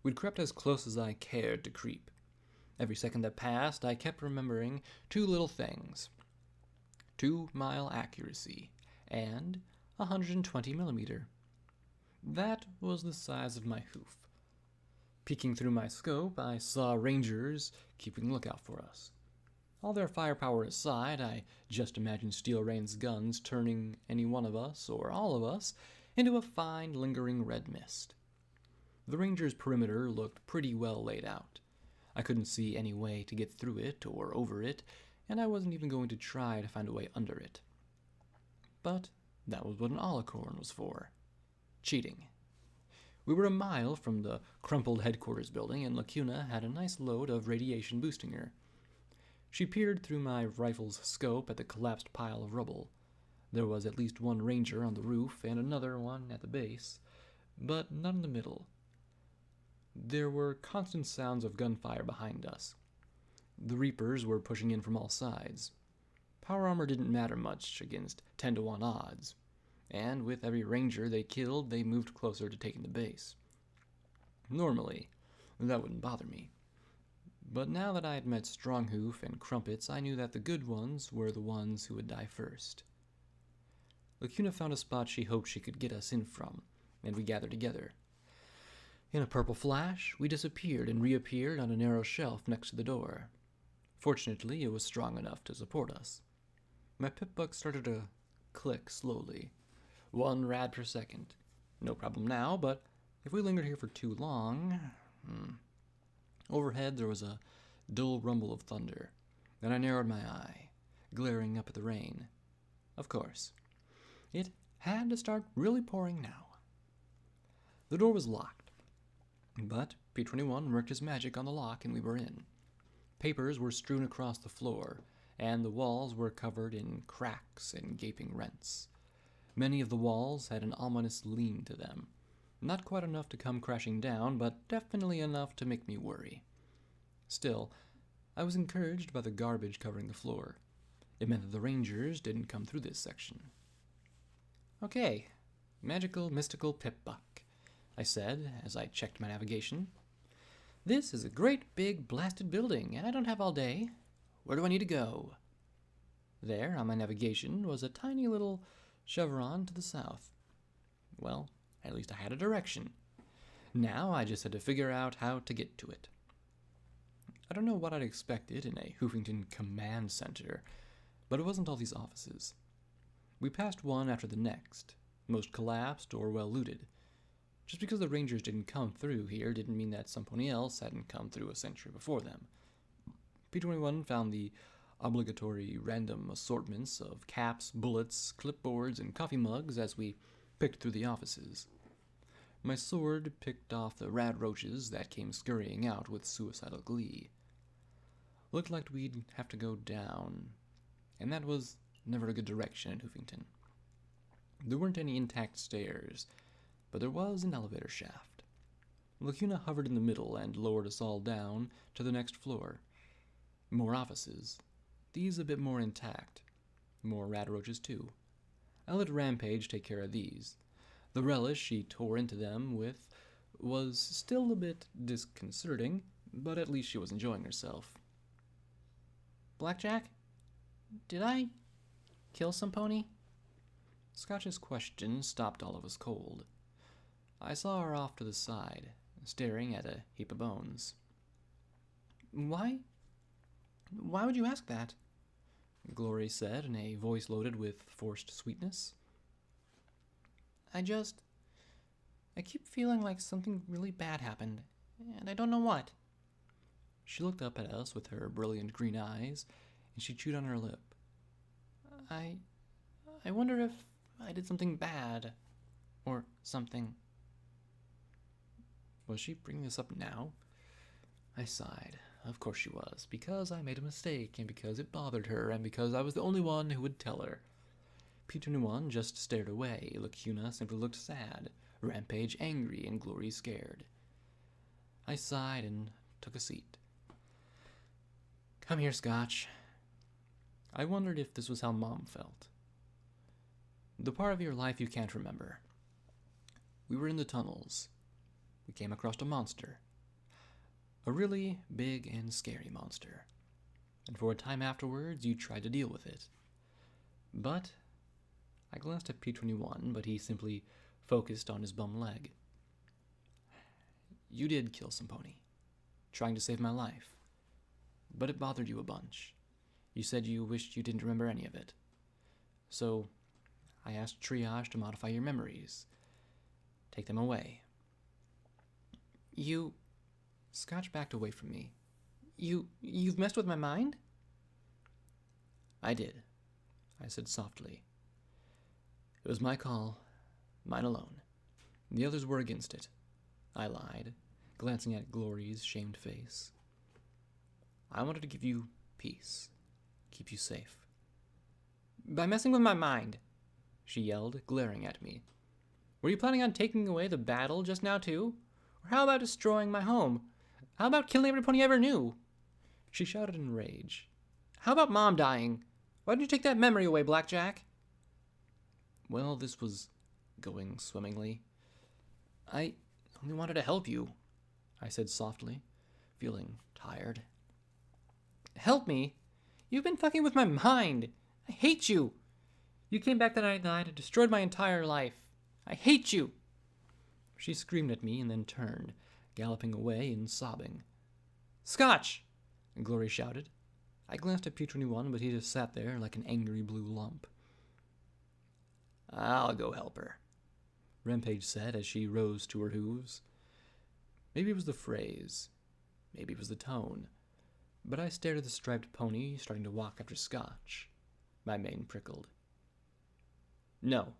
We'd crept as close as I cared to creep. Every second that passed, I kept remembering two little things. 2-mile accuracy and 120 millimeter. That was the size of my hoof. Peeking through my scope, I saw rangers keeping lookout for us. All their firepower aside, I just imagined Steel Rain's guns turning any one of us, or all of us, into a fine, lingering red mist. The rangers' perimeter looked pretty well laid out. I couldn't see any way to get through it or over it, and I wasn't even going to try to find a way under it. But that was what an alicorn was for. Cheating. We were a mile from the crumpled headquarters building, and Lacuna had a nice load of radiation boosting her. She peered through my rifle's scope at the collapsed pile of rubble. There was at least one ranger on the roof and another one at the base, but none in the middle. There were constant sounds of gunfire behind us. The Reapers were pushing in from all sides. Power armor didn't matter much against 10-to-1 odds, and with every ranger they killed, they moved closer to taking the base. Normally, that wouldn't bother me. But now that I had met Stronghoof and Crumpets, I knew that the good ones were the ones who would die first. Lacuna found a spot she hoped she could get us in from, and we gathered together. In a purple flash, we disappeared and reappeared on a narrow shelf next to the door. Fortunately, it was strong enough to support us. My pip-buck started to click slowly. 1 rad per second. No problem now, but if we lingered here for too long... Overhead there was a dull rumble of thunder. Then I narrowed my eye, glaring up at the rain. Of course. It had to start really pouring now. The door was locked, but P-21 worked his magic on the lock and we were in. Papers were strewn across the floor, and the walls were covered in cracks and gaping rents. Many of the walls had an ominous lean to them. Not quite enough to come crashing down, but definitely enough to make me worry. Still, I was encouraged by the garbage covering the floor. It meant that the rangers didn't come through this section. Okay, magical, mystical pip-buck, I said as I checked my navigation. This is a great big blasted building, and I don't have all day. Where do I need to go? There, on my navigation, was a tiny little chevron to the south. Well, at least I had a direction. Now I just had to figure out how to get to it. I don't know what I'd expected in a Hoofington command center, but it wasn't all these offices. We passed one after the next, most collapsed or well looted. Just because the rangers didn't come through here didn't mean that somebody else hadn't come through a century before them. P-21 found the obligatory random assortments of caps, bullets, clipboards, and coffee mugs as we picked through the offices. My sword picked off the rad roaches that came scurrying out with suicidal glee. Looked like we'd have to go down, and that was never a good direction in Hoofington. There weren't any intact stairs, but there was an elevator shaft. Lacuna hovered in the middle and lowered us all down to the next floor. More offices, these a bit more intact. More rad roaches too. I let Rampage take care of these. The relish she tore into them with was still a bit disconcerting, but at least she was enjoying herself. Blackjack? Did I kill some pony? Scotch's question stopped all of us cold. I saw her off to the side, staring at a heap of bones. Why? Why would you ask that? Glory said in a voice loaded with forced sweetness. I keep feeling like something really bad happened, and I don't know what. She looked up at us with her brilliant green eyes, and she chewed on her lip. I wonder if I did something bad, or something. Was she bringing this up now? I sighed. Of course she was, because I made a mistake, and because it bothered her, and because I was the only one who would tell her. P-21 just stared away. Lacuna simply looked sad, Rampage angry, and Glory scared. I sighed and took a seat. Come here, Scotch. I wondered if this was how Mom felt. The part of your life you can't remember. We were in the tunnels. We came across a monster. A really big and scary monster. And for a time afterwards, you tried to deal with it. But I glanced at P21, but he simply focused on his bum leg. You did kill some pony, trying to save my life. But it bothered you a bunch. You said you wished you didn't remember any of it. So I asked Triage to modify your memories. Take them away. You... Scotch backed away from me. You've messed with my mind? I did, I said softly. It was my call, mine alone. The others were against it. I lied, glancing at Glory's shamed face. I wanted to give you peace, keep you safe. By messing with my mind, she yelled, glaring at me. Were you planning on taking away the battle just now too? Or how about destroying my home? How about killing every pony I ever knew? She shouted in rage. How about Mom dying? Why didn't you take that memory away, Blackjack? Well, this was going swimmingly. I only wanted to help you, I said softly, feeling tired. Help me? You've been fucking with my mind. I hate you. You came back the night and destroyed my entire life. I hate you. She screamed at me and then turned, galloping away and sobbing. Scotch! Glory shouted. I glanced at P21, but he just sat there like an angry blue lump. I'll go help her, Rampage said as she rose to her hooves. Maybe it was the phrase. Maybe it was the tone. But I stared at the striped pony starting to walk after Scotch. My mane prickled. No,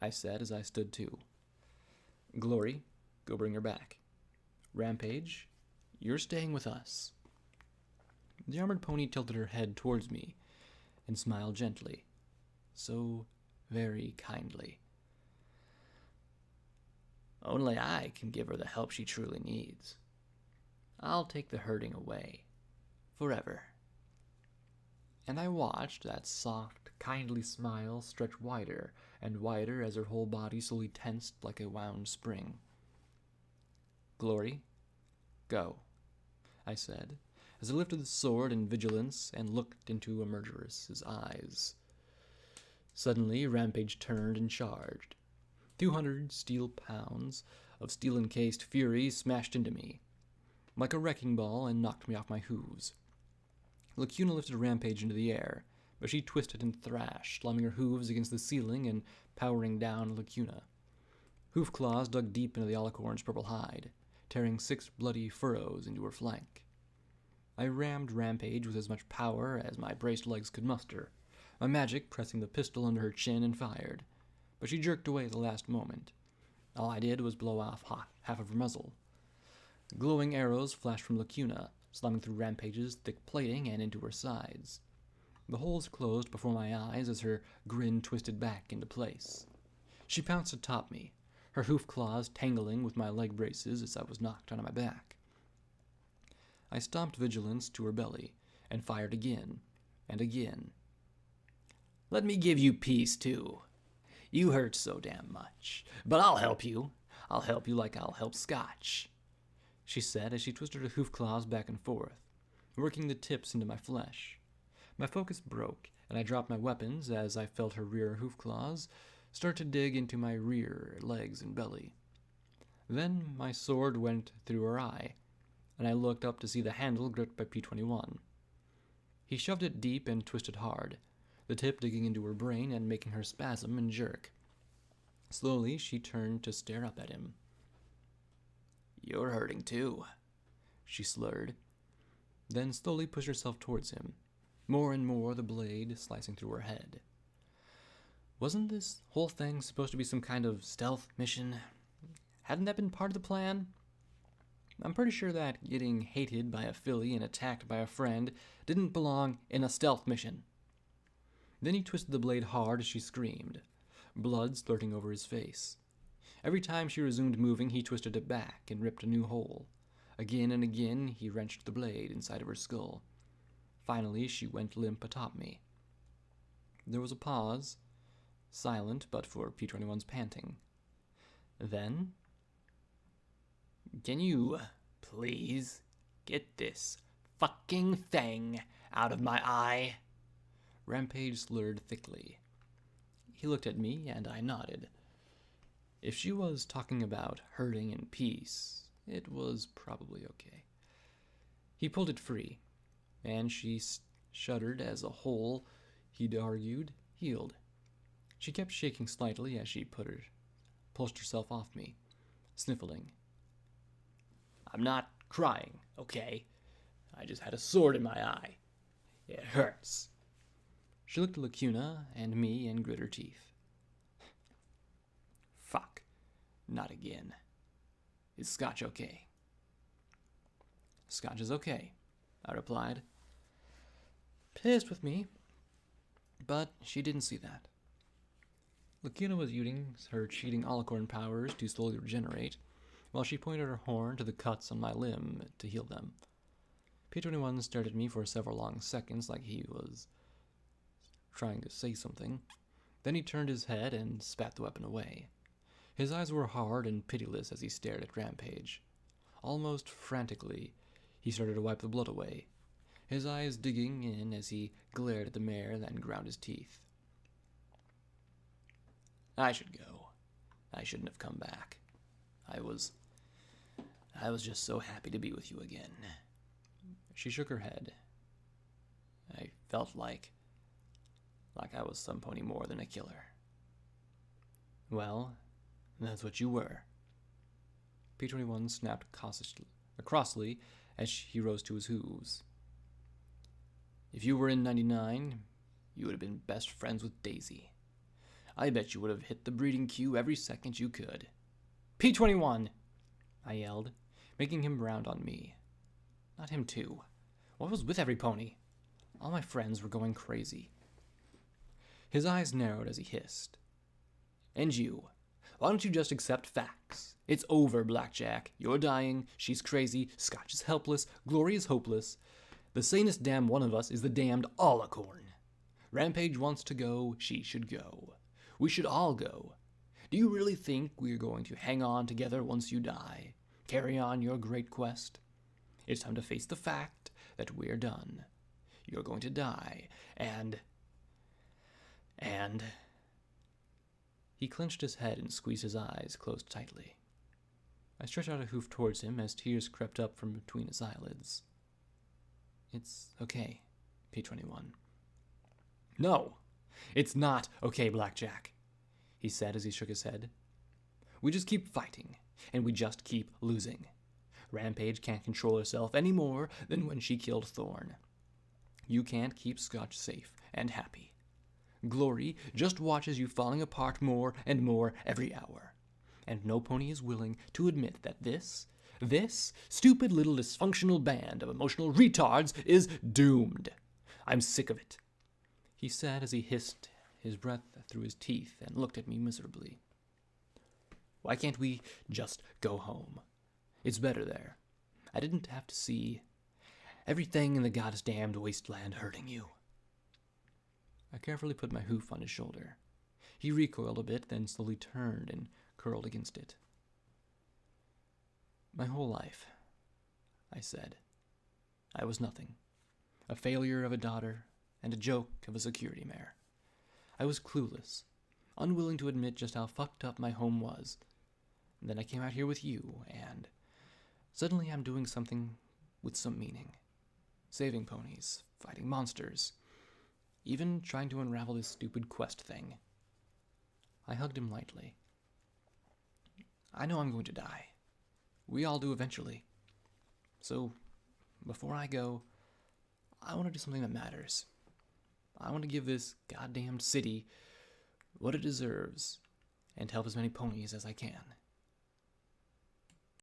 I said as I stood too. Glory, go bring her back. Rampage, you're staying with us. The armored pony tilted her head towards me and smiled gently, so very kindly. Only I can give her the help she truly needs. I'll take the hurting away, forever. And I watched that soft, kindly smile stretch wider and wider as her whole body slowly tensed like a wound spring. Glory, go, I said, as I lifted the sword in vigilance and looked into a murderess's eyes. Suddenly, Rampage turned and charged. 200 steel pounds of steel-encased fury smashed into me, like a wrecking ball, and knocked me off my hooves. Lacuna lifted Rampage into the air, but she twisted and thrashed, slamming her hooves against the ceiling and powering down Lacuna. Hoof claws dug deep into the alicorn's purple hide, tearing 6 bloody furrows into her flank. I rammed Rampage with as much power as my braced legs could muster, my magic pressing the pistol under her chin, and fired, but she jerked away at the last moment. All I did was blow off half of her muzzle. Glowing arrows flashed from Lacuna, slamming through Rampage's thick plating and into her sides. The holes closed before my eyes as her grin twisted back into place. She pounced atop me, her hoof claws tangling with my leg braces as I was knocked onto my back. I stomped vigilance to her belly and fired again and again. Let me give you peace, too. You hurt so damn much, but I'll help you. I'll help you like I'll help Scotch, she said as she twisted her hoof claws back and forth, working the tips into my flesh. My focus broke, and I dropped my weapons as I felt her rear hoof claws start to dig into my rear legs and belly. Then my sword went through her eye, and I looked up to see the handle gripped by P21. He shoved it deep and twisted hard, the tip digging into her brain and making her spasm and jerk. Slowly, she turned to stare up at him. You're hurting too, she slurred, then slowly pushed herself towards him, more and more the blade slicing through her head. Wasn't this whole thing supposed to be some kind of stealth mission? Hadn't that been part of the plan? I'm pretty sure that getting hated by a filly and attacked by a friend didn't belong in a stealth mission. Then he twisted the blade hard as she screamed, blood splurting over his face. Every time she resumed moving, he twisted it back and ripped a new hole. Again and again, he wrenched the blade inside of her skull. Finally, she went limp atop me. There was a pause, silent but for P21's panting. Then, Can you, please, Get this fucking thing out of my eye. Rampage slurred thickly. He looked at me, and I nodded. If she was talking about hurting in peace, it was probably okay. He pulled it free, and she shuddered as a hole, he'd argued, healed. She kept shaking slightly as she pushed herself off me, sniffling. I'm not crying, okay? I just had a sword in my eye. It hurts. She looked at Lacuna and me and grit her teeth. Fuck. Not again. Is Scotch okay? Scotch is okay, I replied. Pissed with me, but she didn't see that. Lacuna was using her cheating alicorn powers to slowly regenerate, while she pointed her horn to the cuts on my limb to heal them. P21 stared at me for several long seconds like he was trying to say something. Then he turned his head and spat the weapon away. His eyes were hard and pitiless as he stared at Rampage. Almost frantically, he started to wipe the blood away, his eyes digging in as he glared at the mare, then ground his teeth. I should go. I shouldn't have come back. I was just so happy to be with you again. She shook her head. I felt like I was some pony more than a killer. Well, that's what you were. P21 snapped crossly as he rose to his hooves. If you were in 99, you would have been best friends with Daisy. I bet you would have hit the breeding queue every second you could. P21! I yelled, making him round on me. Not him too. What was with every pony? All my friends were going crazy. His eyes narrowed as he hissed. And you? Why don't you just accept facts? It's over, Blackjack. You're dying, she's crazy, Scotch is helpless, Glory is hopeless. The sanest damn one of us is the damned alicorn. Rampage wants to go, she should go. We should all go. Do you really think we're going to hang on together once you die? Carry on your great quest? It's time to face the fact that we're done. You're going to die, and... He clenched his head and squeezed his eyes closed tightly. I stretched out a hoof towards him as tears crept up from between his eyelids. It's okay, P21. No, it's not okay, Blackjack, he said as he shook his head. We just keep fighting, and we just keep losing. Rampage can't control herself any more than when she killed Thorn. You can't keep Scotch safe and happy. Glory just watches you falling apart more and more every hour. And no pony is willing to admit that this stupid little dysfunctional band of emotional retards is doomed. I'm sick of it, he said as he hissed his breath through his teeth and looked at me miserably. Why can't we just go home? It's better there. I didn't have to see everything in the goddamned wasteland hurting you. I carefully put my hoof on his shoulder. He recoiled a bit, then slowly turned and curled against it. My whole life, I said, I was nothing. A failure of a daughter and a joke of a security mare. I was clueless, unwilling to admit just how fucked up my home was. And then I came out here with you, and suddenly I'm doing something with some meaning. Saving ponies, fighting monsters, even trying to unravel this stupid quest thing. I hugged him lightly. I know I'm going to die. We all do eventually. So, before I go, I want to do something that matters. I want to give this goddamned city what it deserves and help as many ponies as I can.